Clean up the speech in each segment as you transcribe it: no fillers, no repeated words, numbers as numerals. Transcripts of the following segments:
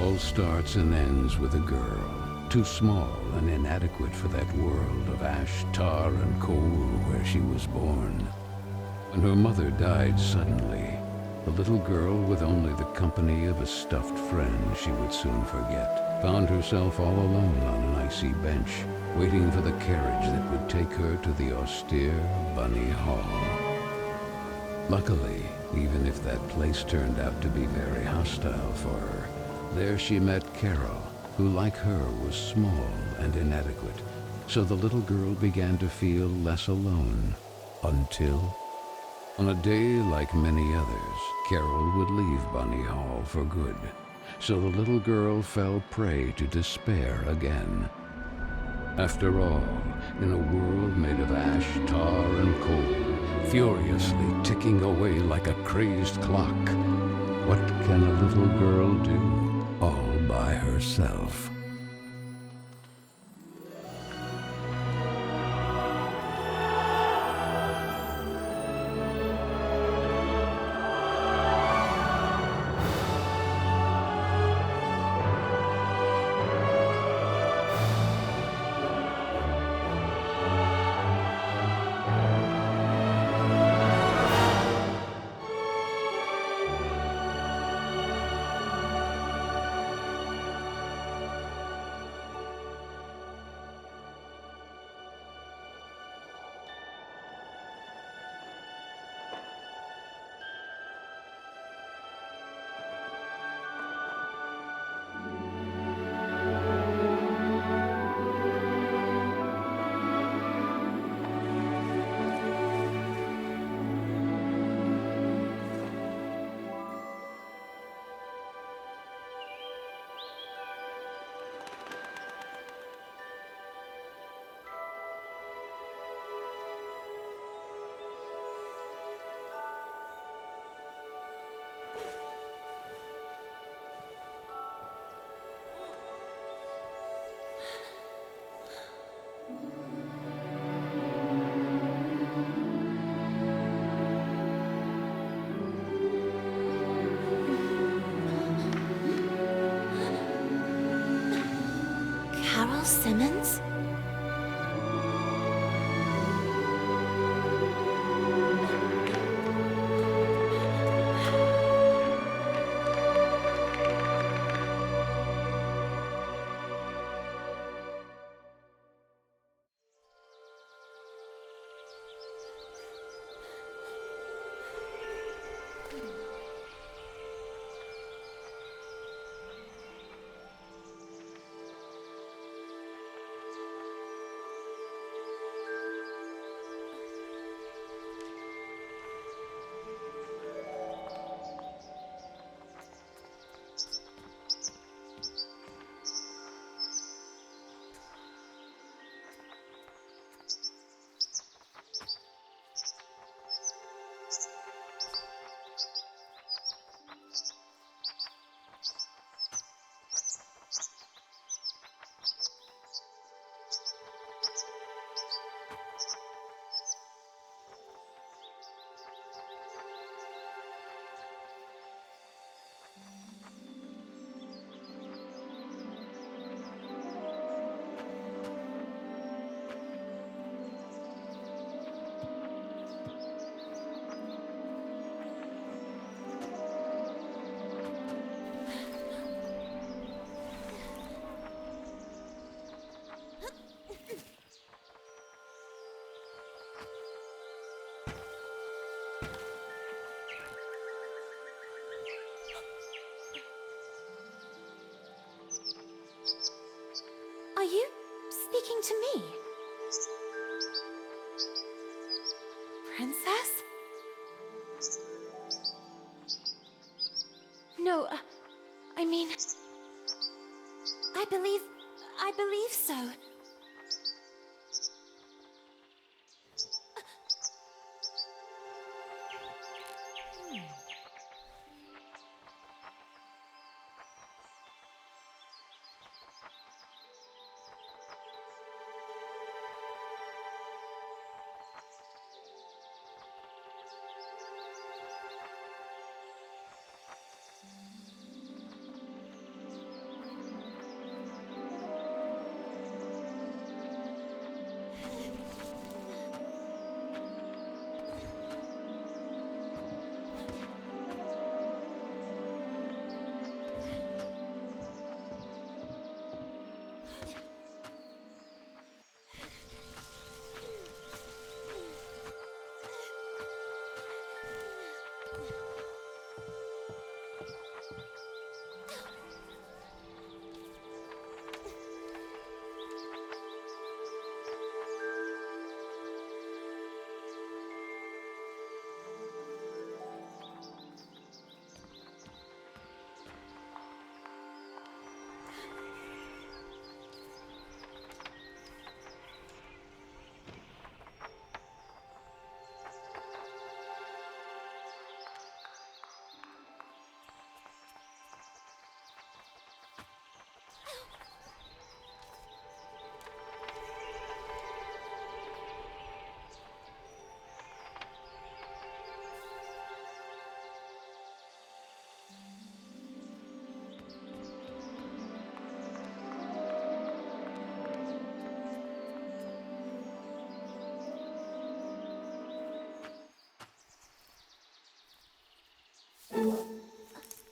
all starts and ends with a girl, too small and inadequate for that world of ash, tar, and coal where she was born. When her mother died suddenly, the little girl, with only the company of a stuffed friend she would soon forget, found herself all alone on an icy bench, waiting for the carriage that would take her to the austere Bunny Hall. Luckily, even if that place turned out to be very hostile for her, there she met Carole, who like her was small and inadequate, so the little girl began to feel less alone, until, on a day like many others, Carole would leave Bunny Hall for good, so the little girl fell prey to despair again. After all, in a world made of ash, tar, and coal, furiously ticking away like a crazed clock, what can a little girl do all by herself? Carole Simmons? Are you speaking to me? Princess? No, I mean... I believe so.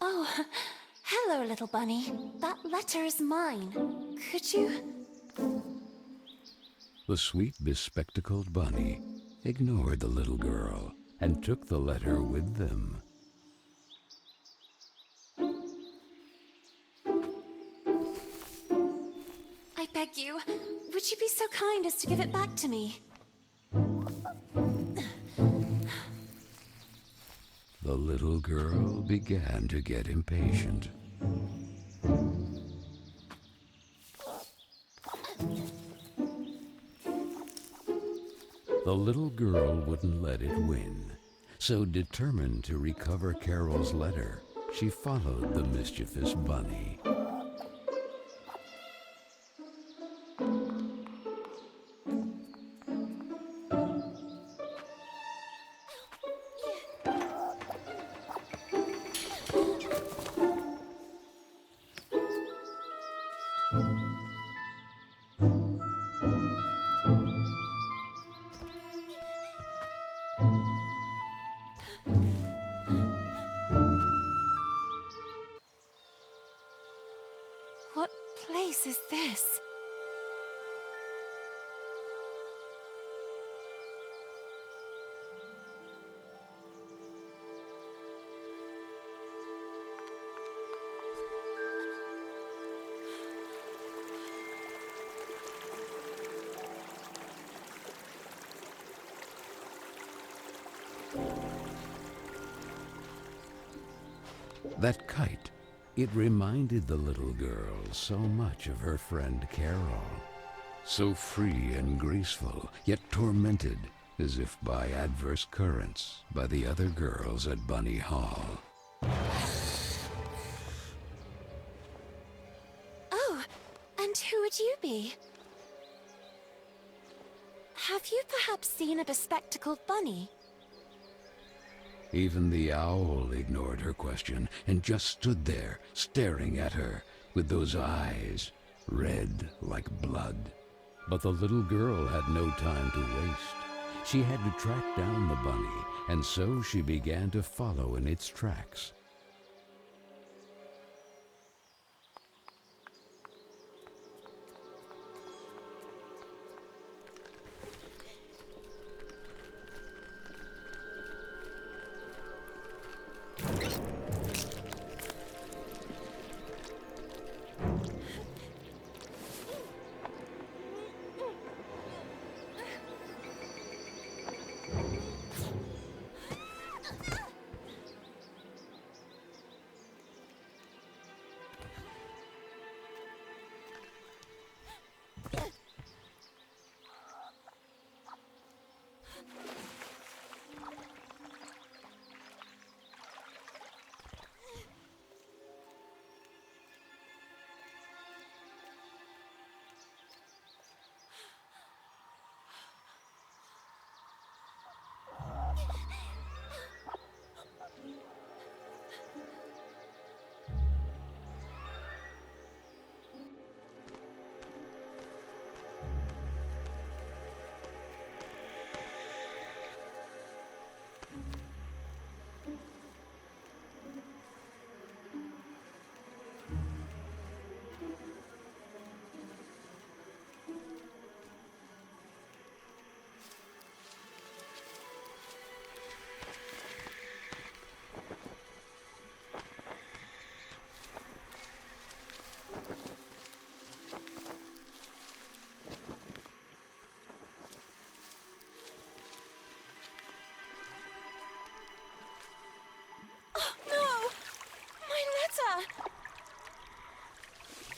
Oh, hello, little bunny. That letter is mine. Could you... The sweet, bespectacled bunny ignored the little girl and took the letter with them. I beg you, would you be so kind as to give it back to me? The little girl began to get impatient. The little girl wouldn't let it win, so determined to recover Carole's letter, she followed the mischievous bunny. What place is this? That kite, it reminded the little girl so much of her friend Carole. So free and graceful, yet tormented, as if by adverse currents, by the other girls at Bunny Hall. Oh, and who would you be? Have you perhaps seen a bespectacled bunny? Even the owl ignored her question and just stood there, staring at her, with those eyes, red like blood. But the little girl had no time to waste. She had to track down the bunny, and so she began to follow in its tracks.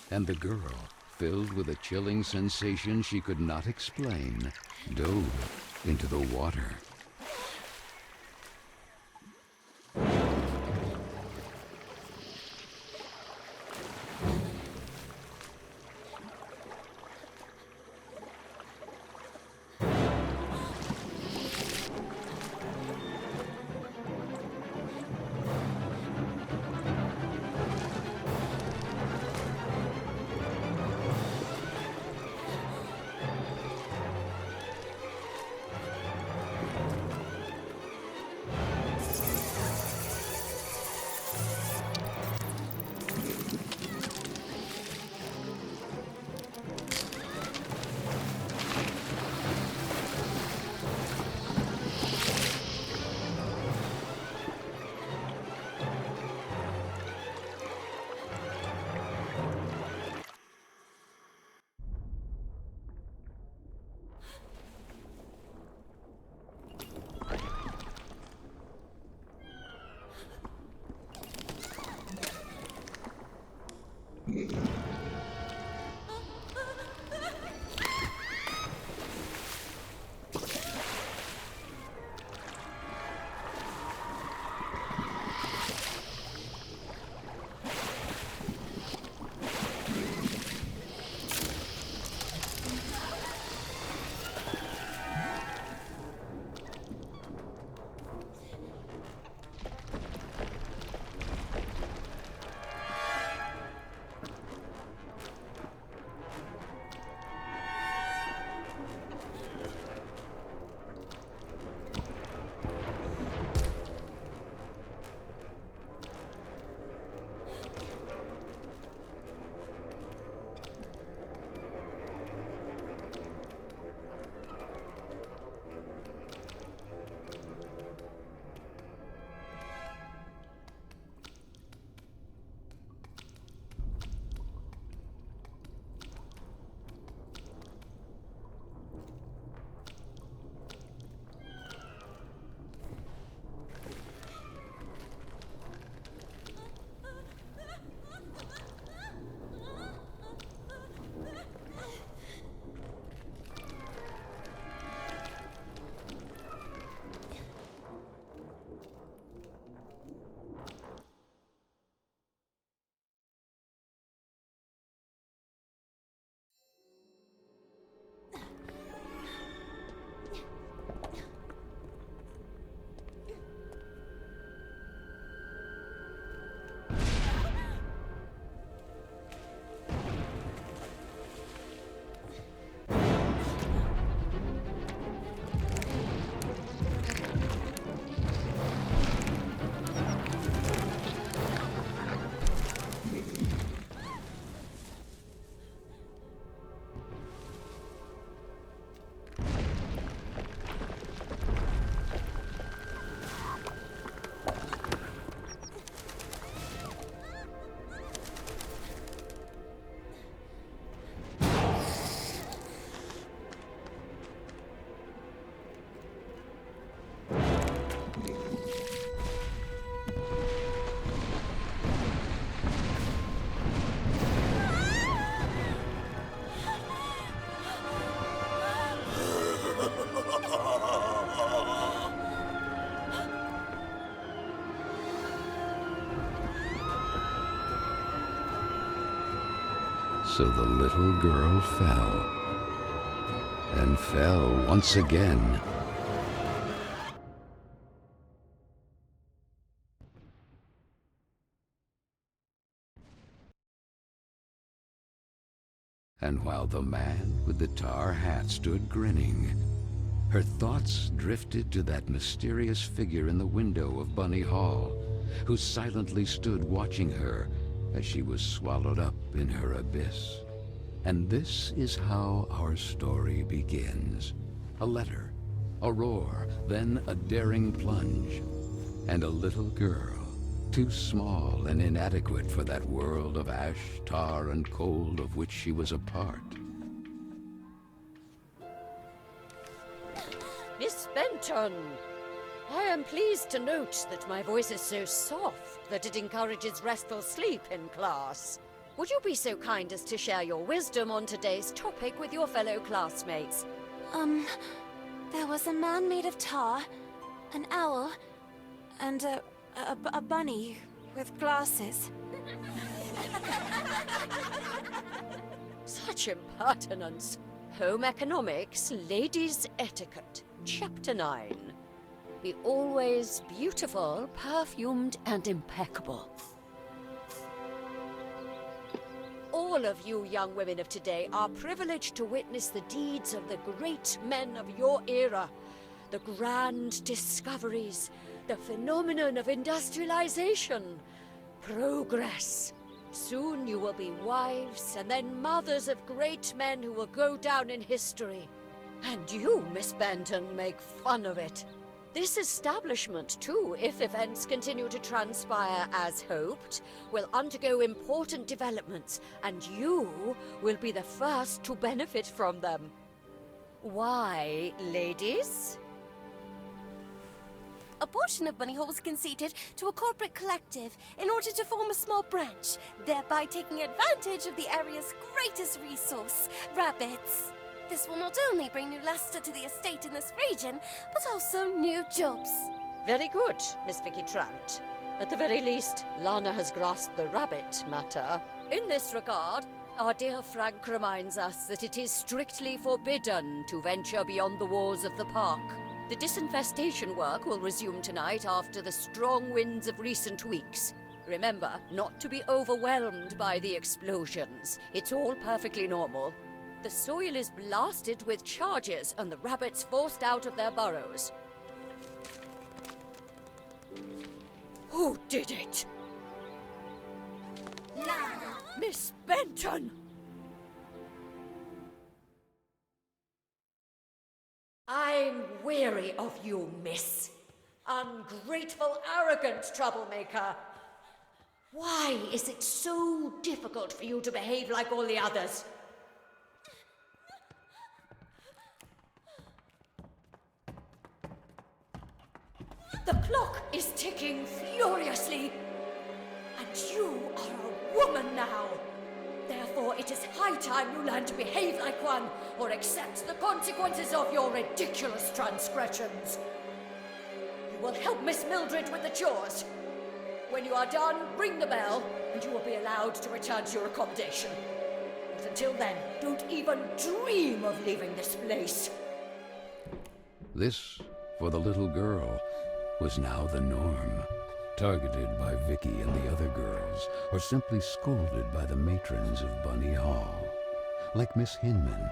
And the girl, filled with a chilling sensation she could not explain, dove into the water. So the little girl fell, and fell once again. And while the man with the tar hat stood grinning, her thoughts drifted to that mysterious figure in the window of Bunny Hall, who silently stood watching her as she was swallowed up in her abyss. And this is how our story begins. A letter, a roar, then a daring plunge, and a little girl, too small and inadequate for that world of ash, tar, and cold of which she was a part. Miss Benton, I am pleased to note that my voice is so soft that it encourages restful sleep in class. Would you be so kind as to share your wisdom on today's topic with your fellow classmates? There was a man made of tar, an owl, and a bunny with glasses. Such impertinence. Home economics, ladies' etiquette. Chapter 9. Be always beautiful, perfumed, and impeccable. All of you young women of today are privileged to witness the deeds of the great men of your era. The grand discoveries, the phenomenon of industrialization, progress. Soon you will be wives and then mothers of great men who will go down in history. And you, Miss Benton, make fun of it. This establishment, too, if events continue to transpire as hoped, will undergo important developments, and you will be the first to benefit from them. Why, ladies? A portion of Bunny Hall was conceded to a corporate collective in order to form a small branch, thereby taking advantage of the area's greatest resource, rabbits. This will not only bring new luster to the estate in this region, but also new jobs. Very good, Miss Vicky Trant. At the very least, Lana has grasped the rabbit matter. In this regard, our dear Frank reminds us that it is strictly forbidden to venture beyond the walls of the park. The disinfestation work will resume tonight after the strong winds of recent weeks. Remember, not to be overwhelmed by the explosions. It's all perfectly normal. The soil is blasted with charges and the rabbits forced out of their burrows. Who did it? Lana! Miss Benton! I'm weary of you, miss. Ungrateful, arrogant troublemaker. Why is it so difficult for you to behave like all the others? The clock is ticking furiously, and you are a woman now. Therefore, it is high time you learn to behave like one, or accept the consequences of your ridiculous transgressions. You will help Miss Mildred with the chores. When you are done, ring the bell, and you will be allowed to return to your accommodation. But until then, don't even dream of leaving this place. This, for the little girl, was now the norm. Targeted by Vicky and the other girls, or simply scolded by the matrons of Bunny Hall. Like Miss Hinman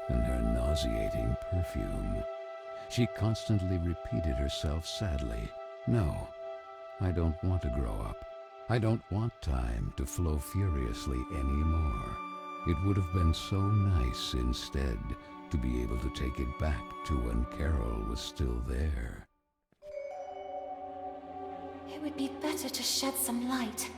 and her nauseating perfume. She constantly repeated herself sadly, "No, I don't want to grow up. I don't want time to flow furiously anymore. It would have been so nice instead to be able to take it back to when Carole was still there." It would be better to shed some light.